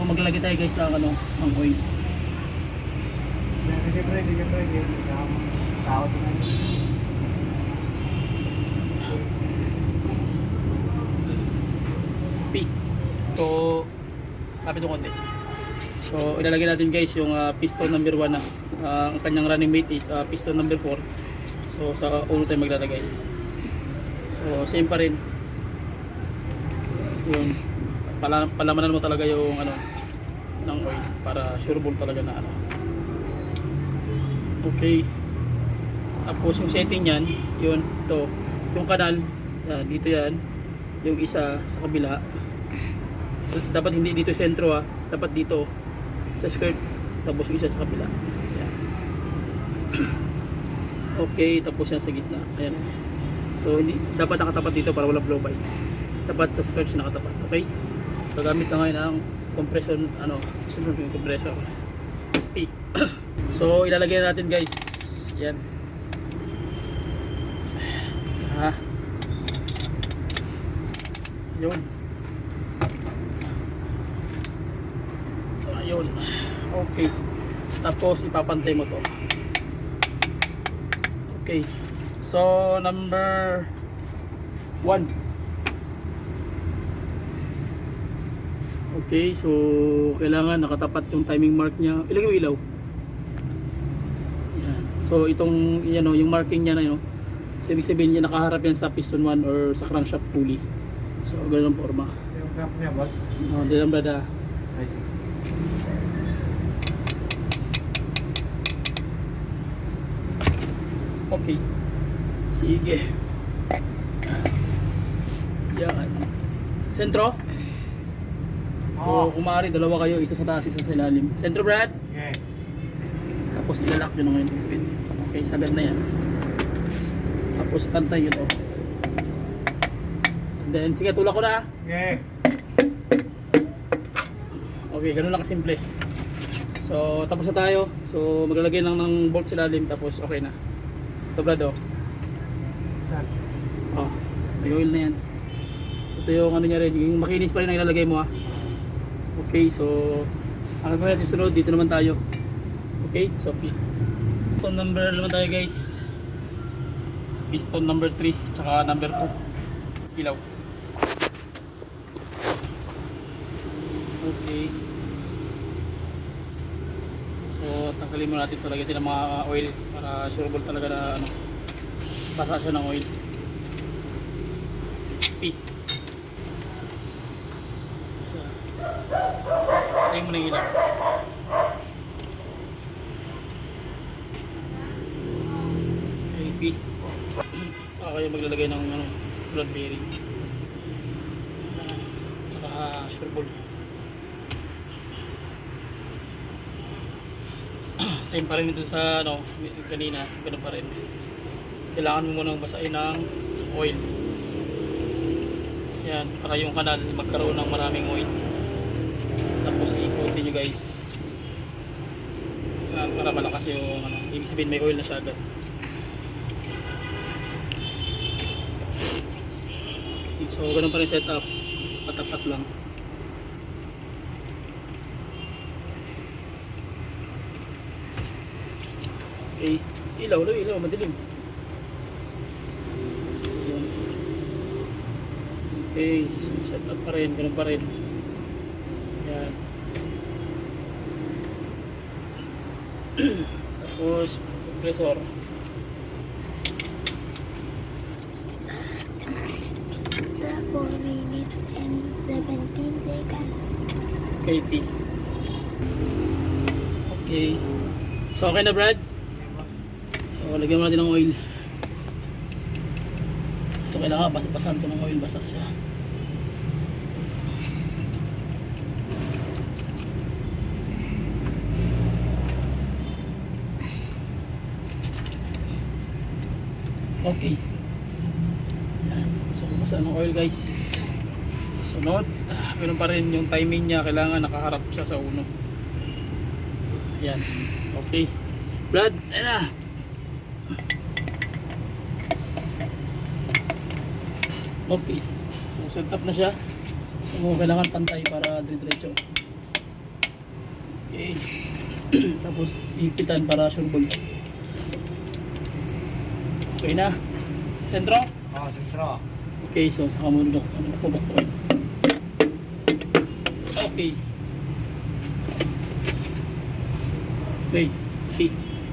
maglalagay tayo guys ng ano, ng oil. Sige pre. Tao din na. P. So, kapit yung konti. So, ilalagay natin guys yung piston number 1 na. Ang kanyang running mate is piston number 4. So, sa uno tayo maglalagay. So, same pa rin. Yun. Palamanan mo talaga yung ano ng oil para sure ball talaga na ano. Okay. Tapos yung setting niyan, yun, to. Yung kanal, dito yan. Yung isa sa kabila. Dapat hindi dito sentro dapat dito sa skirt. Tapos yung isa sa kabila. Ayan. Okay, tapos yan sa gitna. Ayan. So hindi dapat nakatapat dito para wala blow by. Dapat sa skirt siya nakatapat. Okay? Gagamit na ngayon ng compression compressor. Okay. So ilalagay natin guys. Yan. Yun. Ayun. Okay. Tapos ipapantay mo to. Okay. So number 1. Okay, so kailangan nakatapat yung timing mark niya. Ilagay mo ilaw. Yan. So itong yan yung marking niya na yun. So, ibig sabihin niya nakaharap yan sa piston 1 or sa crankshaft pulley. So ganun ang forma. Yung clamp niya boss? No, diyan brada. I see. Okay. Sige. Yan. Sentro? So, kung maaari, dalawa kayo, isa sa taas, isa sa ilalim. Sentro, Brad? Yeah. Tapos ilalak nyo na ngayon. Okay, sagad na yan. Tapos pantay yun, oh. And then, sige, tulak ko na. Yeah. Okay, ganun lang kasimple. So, tapos na tayo. So, maglalagay lang ng bolt sa ilalim, tapos okay na. Ito, Brad, oh. Saan? Oh, may oil na yan. Ito yung ano niya rin, yung makinis pa rin ang ilalagay mo, Okay, so ang gagawin natin sunod, dito naman tayo. Okay, so piston number naman tayo guys. Piston number 3 tsaka number 2 ilaw. Okay, so tanggalin mo natin ito, lagyan natin ng mga oil para sure ball talaga na ano, basa siya ng oil. P. Tayo mo na yung ilaw. Okay, P. Saka kayo maglalagay ng ano, blood bearing. Para sure ball. Same pa rin ito sa ano, kanina, ganun pa rin. Kailangan mo munang basahin ng oil. Yan, para yung kanal magkaroon ng maraming oil. Tapos i-ikutin nyo guys. Yan, para malakas yung ano, ibig sabihin may oil na siya agad. So ganun pa rin setup, patapat lang. Okay, ilaw, madilim. Okay, setup pa rin, ganun pa rin. Yan. Tapos compressor. The 4 minutes and 17 seconds. KT. Okay. So okay na, Brad? So lagyan mo natin ng oil. So kailangan basahan ko ng oil, basa siya. Okay. Yan. So basa ng oil guys. Sunod, ganun pa rin yung timing niya, kailangan nakaharap siya sa uno. Yan. Okay. Brad, ayan na. Okay. So set up na siya. So kailangan pantay para dire-diretso. Okay. Tapos ipitan para sure ball. Okay na. Sentro? Oh, sentro. Okay, so saka mo nung pupukpukin. Okay. Okay. Okay.